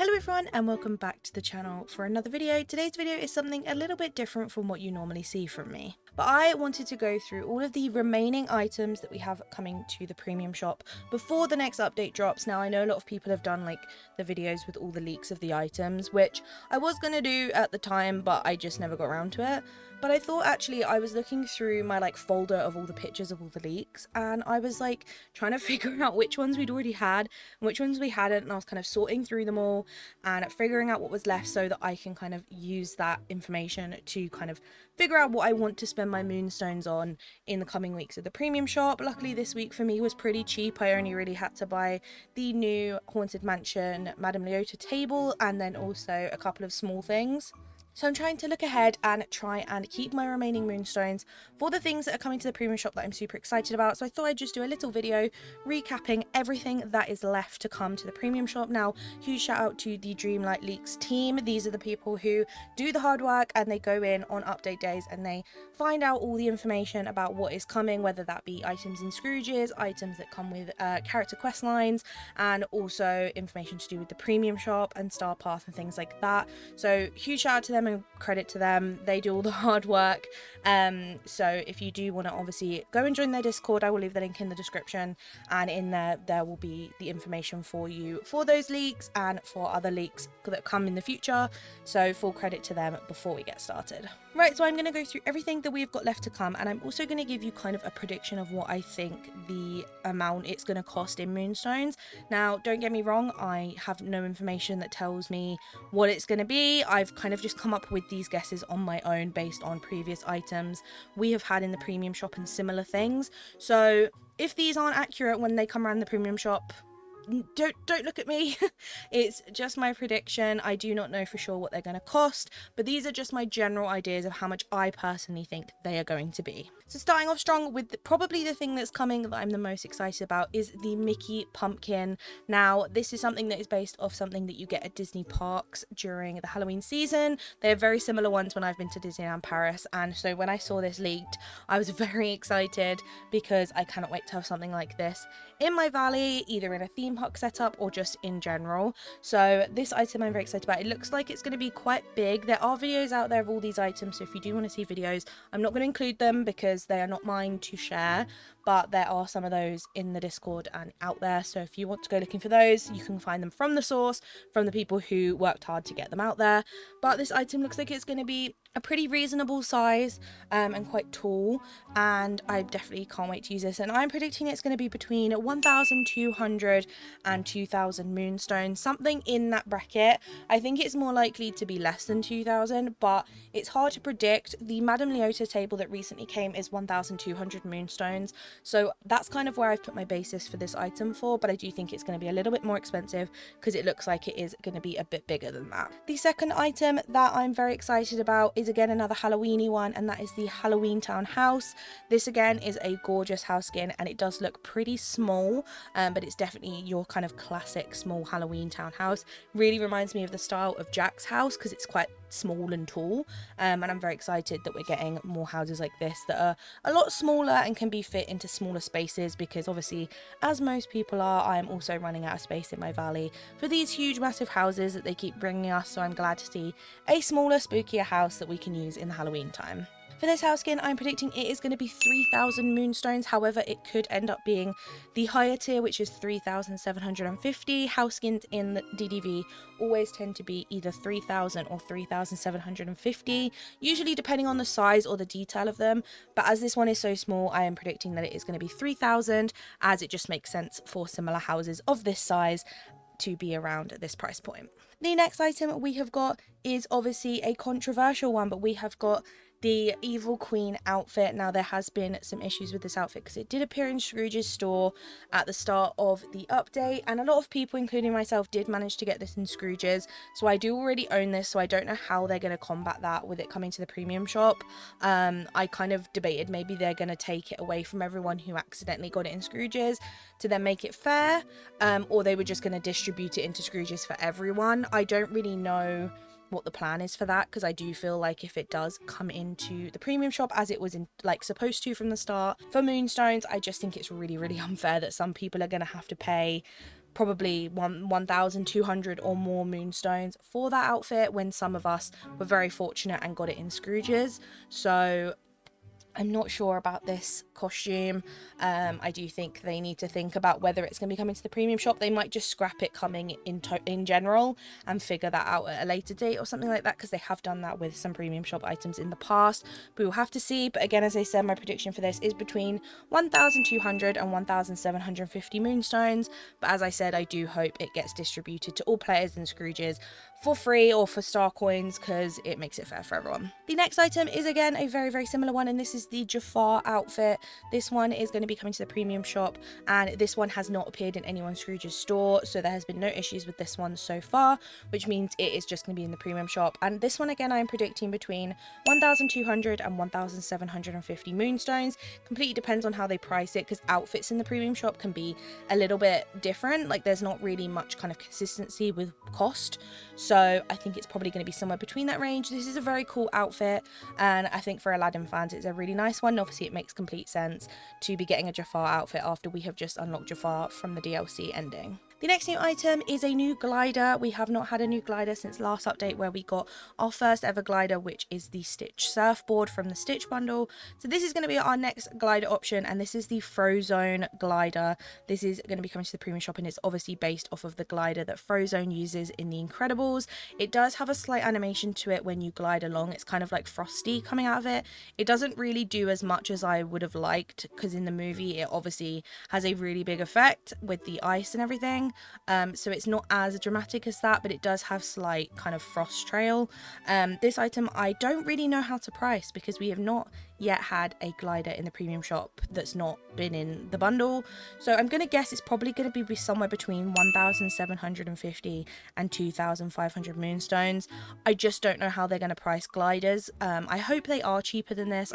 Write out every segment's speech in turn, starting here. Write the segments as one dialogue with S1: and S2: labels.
S1: Hello everyone and welcome back to the channel for another video. Today's video is something a little bit different from what you normally see from me. But I wanted to go through all of the remaining items that we have coming to the premium shop before the next update drops. Now I know a lot of people have done like the videos with all the leaks of the items, which I was going to do at the time, but I just never got around to it. But I thought actually I was looking through my like folder of all the pictures of all the leaks, and I was like trying to figure out which ones we'd already had and which ones we hadn't, and I was kind of sorting through them all and figuring out what was left so that I can kind of use that information to kind of figure out what I want to spend my moonstones on in the coming weeks at the premium shop. Luckily this week for me was pretty cheap. I only really had to buy the new Haunted Mansion Madame Leota table and then also a couple of small things. So I'm trying to look ahead and try and keep my remaining moonstones for the things that are coming to the premium shop that I'm super excited about. So I thought I'd just do a little video recapping everything that is left to come to the premium shop. Now, huge shout out to the Dreamlight Leaks team. These are the people who do the hard work and they go in on update days and they find out all the information about what is coming, whether that be items in Scrooges, items that come with character quest lines, and also information to do with the premium shop and Star Path and things like that. So huge shout out to them and credit to them. They do all the hard work. So if you do want to obviously go and join their Discord, I will leave the link in the description, and in there will be the information for you for those leaks and for other leaks that come in the future. So full credit to them before we get started. Right, so I'm going to go through everything that we've got left to come, and I'm also going to give you kind of a prediction of what I think the amount it's going to cost in moonstones. Now don't get me wrong, I have no information that tells me what it's going to be. I've kind of just come up with these guesses on my own based on previous items we have had in the premium shop and similar things. So if these aren't accurate when they come around the premium shop, don't look at me. It's just my prediction. I do not know for sure what they're going to cost, but these are just my general ideas of how much I personally think they are going to be. So starting off strong with probably the thing that's coming that I'm the most excited about is the Mickey pumpkin. Now this is something that is based off something that you get at Disney parks during the Halloween season. They have very similar ones when I've been to Disneyland Paris, and so when I saw this leaked I was very excited because I cannot wait to have something like this in my valley, either in a theme park setup or just in general. So this item I'm very excited about. It looks like it's going to be quite big. There are videos out there of all these items, so if you do want to see videos, I'm not going to include them because they are not mine to share, but there are some of those in the Discord and out there. So if you want to go looking for those, you can find them from the source, from the people who worked hard to get them out there. But this item looks like it's going to be a pretty reasonable size and quite tall, and I definitely can't wait to use this. And I'm predicting it's going to be between 1,200 and 2,000 moonstones, something in that bracket. I think it's more likely to be less than 2,000, but it's hard to predict. The Madame Leota table that recently came is 1,200 moonstones, so that's kind of where I've put my basis for this item for, but I do think it's going to be a little bit more expensive because it looks like it is going to be a bit bigger than that. The second item that I'm very excited about is again another Halloweeny one, and that is the Halloween Town house. This again is a gorgeous house skin, and it does look pretty small, but it's definitely your kind of classic small Halloween Town house. Really reminds me of the style of Jack's house because it's quite small and tall, and I'm very excited that we're getting more houses like this that are a lot smaller and can be fit into smaller spaces, because obviously, as most people are, I am also running out of space in my valley for these huge massive houses that they keep bringing us. So I'm glad to see a smaller, spookier house that we can use in the Halloween time. For this house skin, I'm predicting it is going to be 3,000 moonstones. However, it could end up being the higher tier, which is 3,750. House skins in the DDV always tend to be either 3,000 or 3,750, usually depending on the size or the detail of them. But as this one is so small, I am predicting that it is going to be 3,000, as it just makes sense for similar houses of this size to be around at this price point. The next item we have got is obviously a controversial one, but we have got the Evil Queen outfit. Now there has been some issues with this outfit because it did appear in Scrooge's store at the start of the update, and a lot of people, including myself, did manage to get this in Scrooge's. So I do already own this, so I don't know how they're going to combat that with it coming to the premium shop. I kind of debated maybe they're going to take it away from everyone who accidentally got it in Scrooge's to then make it fair, or they were just going to distribute it into Scrooge's for everyone. I don't really know what the plan is for that, because I do feel like if it does come into the premium shop as it was in like supposed to from the start for moonstones, I just think it's really unfair that some people are going to have to pay probably 1,200 or more moonstones for that outfit, when some of us were very fortunate and got it in Scrooge's. So I'm not sure about this costume. I do think they need to think about whether it's going to be coming to the premium shop. They might just scrap it coming in general and figure that out at a later date or something like that, because they have done that with some premium shop items in the past. But we'll have to see. But again, as I said, my prediction for this is between 1,200 and 1,750 moonstones. But as I said, I do hope it gets distributed to all players in Scrooge's for free or for star coins, because it makes it fair for everyone. The next item is again a very, very similar one, and this is the Jafar outfit. This one is going to be coming to the premium shop, and this one has not appeared in anyone's Scrooge's store, so there has been no issues with this one so far, which means it is just going to be in the premium shop. And this one again, I am predicting between 1,200 and 1,750 moonstones. Completely depends on how they price it, because outfits in the premium shop can be a little bit different. Like, there's not really much kind of consistency with cost, so I think it's probably going to be somewhere between that range. This is a very cool outfit, and I think for Aladdin fans it's a really nice one. Obviously it makes complete sense to be getting a Jafar outfit after we have just unlocked Jafar from the DLC ending. The next new item is a new glider. We have not had a new glider since last update, where we got our first ever glider, which is the Stitch surfboard from the Stitch bundle. So this is going to be our next glider option, and this is the Frozone glider. This is going to be coming to the premium shop, and it's obviously based off of the glider that Frozone uses in The Incredibles. It does have a slight animation to it when you glide along. It's kind of like frosty coming out of it. It doesn't really do as much as I would have liked, because in the movie it obviously has a really big effect with the ice and everything. So it's not as dramatic as that, but it does have slight kind of frost trail. This item I don't really know how to price, because we have not yet had a glider in the premium shop that's not been in the bundle. So I'm going to guess it's probably going to be somewhere between 1,750 and 2,500 moonstones. I just don't know how they're going to price gliders. I hope they are cheaper than this.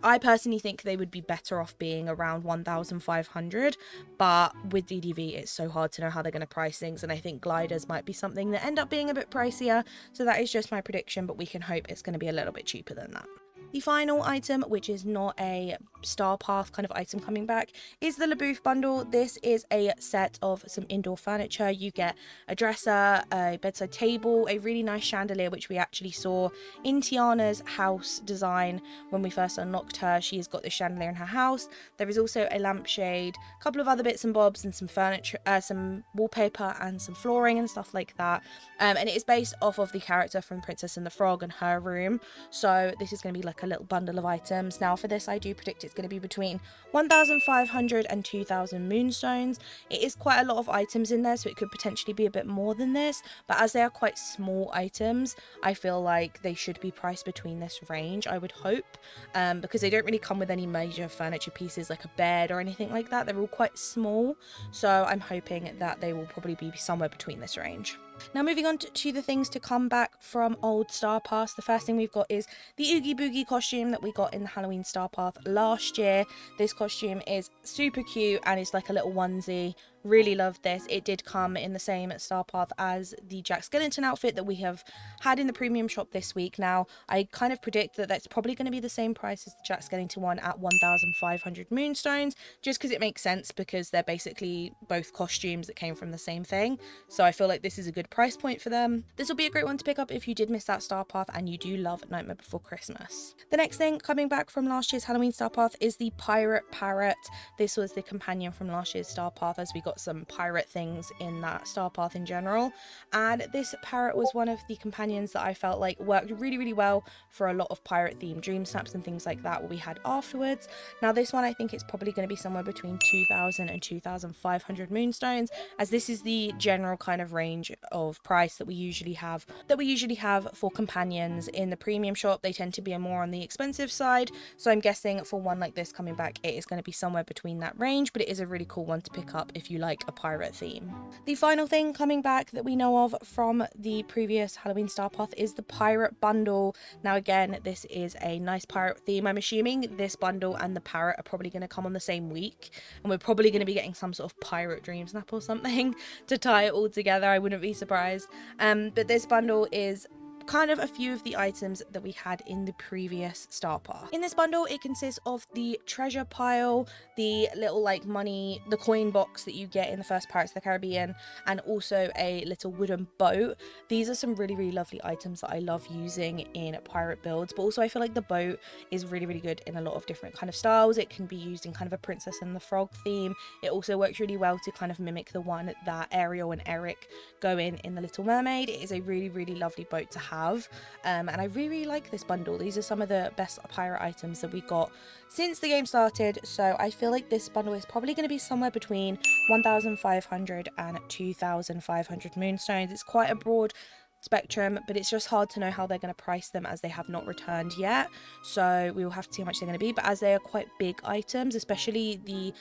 S1: I personally think they would be better off being around 1,500, but with DDV it's so hard to know how they're going to price things, and I think gliders might be something that end up being a bit pricier. So that is just my prediction, but we can hope it's going to be a little bit cheaper than that. The final item, which is not a Star Path kind of item coming back, is the LaBouffe bundle. This is a set of some indoor furniture. You get a dresser, a bedside table, a really nice chandelier, which we actually saw in Tiana's house design when we first unlocked her. She has got this chandelier in her house. There is also a lampshade, a couple of other bits and bobs, and some furniture, some wallpaper and some flooring and stuff like that. And it is based off of the character from Princess and the Frog and her room. So this is going to be like a little bundle of items. Now for this, I do predict it's going to be between 1,500 and 2,000 moonstones. It is quite a lot of items in there, so it could potentially be a bit more than this, but as they are quite small items, I feel like they should be priced between this range, I would hope, because they don't really come with any major furniture pieces like a bed or anything like that. They're all quite small, so I'm hoping that they will probably be somewhere between this range. Now moving on to the things to come back from old Star Path. The first thing we've got is the Oogie Boogie costume that we got in the Halloween Star Path last year. This costume is super cute and it's like a little onesie. Really loved this. It did come in the same Star Path as the Jack Skellington outfit that we have had in the premium shop this week. Now I kind of predict that that's probably going to be the same price as the Jack Skellington one at 1,500 moonstones, just because it makes sense, because they're basically both costumes that came from the same thing. So I feel like this is a good price point for them. This will be a great one to pick up if you did miss that Star Path and you do love Nightmare Before Christmas. The next thing coming back from last year's Halloween Star Path is the Pirate Parrot. This was the companion from last year's Star Path, as we got some pirate things in that Star Path in general, and this parrot was one of the companions that I felt like worked really, really well for a lot of pirate themed dream snaps and things like that we had afterwards. Now this one, I think it's probably going to be somewhere between 2,000 and 2,500 moonstones, as this is the general kind of range of price that we usually have for companions in the premium shop. They tend to be more on the expensive side, so I'm guessing for one like this coming back, it is going to be somewhere between that range, but it is a really cool one to pick up if you like a pirate theme. The final thing coming back that we know of from the previous Halloween Star Path is the Pirate Bundle. Now again, this is a nice pirate theme. I'm assuming this bundle and the parrot are probably going to come on the same week, and we're probably going to be getting some sort of pirate dream snap or something to tie it all together. I wouldn't be surprised. But this bundle is kind of a few of the items that we had in the previous star path. In this bundle, it consists of the treasure pile, the little like money, the coin box that you get in the first Pirates of the Caribbean, and also a little wooden boat. These are some really lovely items that I love using in pirate builds, but also I feel like the boat is really good in a lot of different kind of styles. It can be used in kind of a Princess and the Frog theme. It also works really well to kind of mimic the one that Ariel and Eric go in The Little Mermaid. It is a really lovely boat to have, and I really like this bundle. These are some of the best pirate items that we got since the game started, so I feel like this bundle is probably going to be somewhere between 1,500 and 2,500 moonstones. It's quite a broad spectrum, but it's just hard to know how they're going to price them as they have not returned yet, so we will have to see how much they're going to be. But as they are quite big items, especially the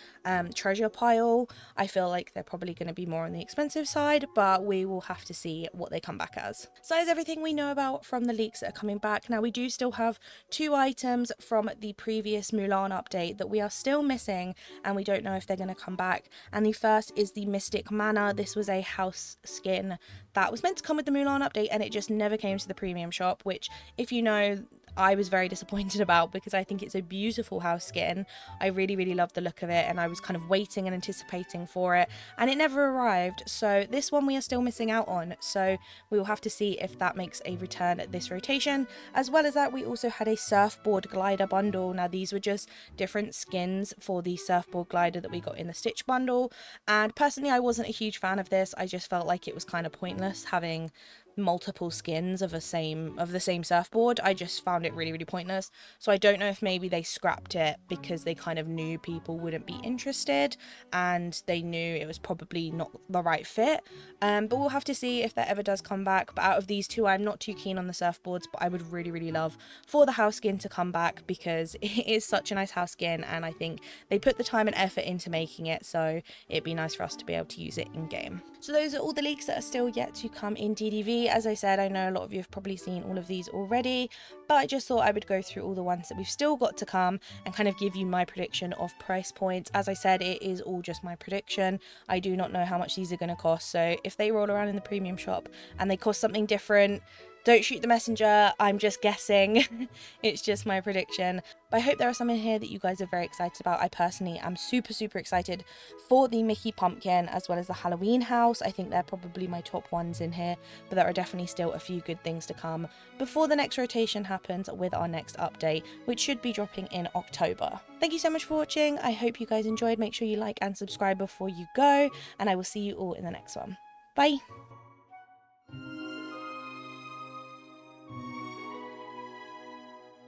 S1: treasure pile, I feel like they're probably going to be more on the expensive side, but we will have to see what they come back as. So that is everything we know about from the leaks that are coming back. Now we do still have 2 items from the previous Mulan update that we are still missing, and we don't know if they're going to come back. And the first is the Mystic Manor. This was a house skin that was meant to come with the Mulan update, and it just never came to the premium shop, which, if you know, I was very disappointed about, because I think it's a beautiful house skin. I really love the look of it, and I was kind of waiting and anticipating for it, and it never arrived. So this one we are still missing out on, so we will have to see if that makes a return at this rotation. As well as that, we also had a surfboard glider bundle. Now these were just different skins for the surfboard glider that we got in the Stitch bundle, and personally I wasn't a huge fan of this. I just felt like it was kind of pointless having multiple skins of the same surfboard. I just found it really pointless. So I don't know if maybe they scrapped it because they kind of knew people wouldn't be interested, and they knew it was probably not the right fit. But we'll have to see if that ever does come back. But out of these 2, I'm not too keen on the surfboards, but I would really love for the house skin to come back, because it is such a nice house skin, and I think they put the time and effort into making it, so it'd be nice for us to be able to use it in game. So those are all the leaks that are still yet to come in DDV. As I said, I know a lot of you have probably seen all of these already, but I just thought I would go through all the ones that we've still got to come and kind of give you my prediction of price points. As I said, it is all just my prediction. I do not know how much these are going to cost, so if they roll around in the premium shop and they cost something different, don't shoot the messenger. I'm just guessing. It's just my prediction. But I hope there are some in here that you guys are very excited about. I personally am super excited for the Mickey Pumpkin, as well as the Halloween house. I think they're probably my top ones in here, but there are definitely still a few good things to come before the next rotation happens with our next update, which should be dropping in October. Thank you so much for watching. I hope you guys enjoyed. Make sure you like and subscribe before you go, and I will see you all in the next one. Bye!